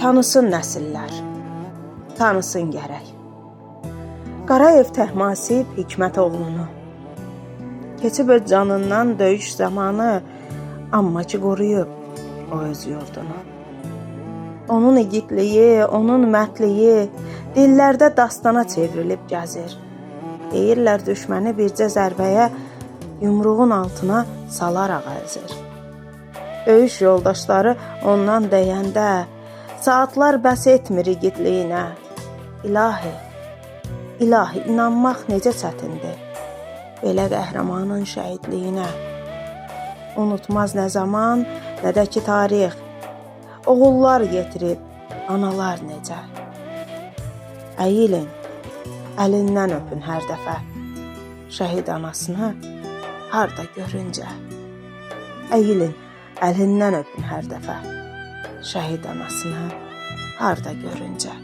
tanısın nəsillər, tanısın gərək. Qarayev Təhmasib Hikmətoğlunu keçib öz canından döyüş zamanı, amma ki qoruyub o öz yurdunu. Onun igidliyi, onun mərtliyi dillərdə dastana çevrilib gəzir. Deyirlər düşməni bircə zərbəyə yumruğun altına salaraq əzir. Döyüş yoldaşları ondan deyəndə saatlar bəs etmir igidliyinə. İlahi, ilahi, inanmaq necə çətindir belə qəhrəmanın şəhidliyinə. Unutmaz nə zaman, nə də ki tarix, oğullar yetirib, analar necə. Əyilin, əlindən öpün hər dəfə, şəhid anasını harda görüncə. Əyilin, əlindən öpün hər dəfə, şəhid anasını harda görüncə.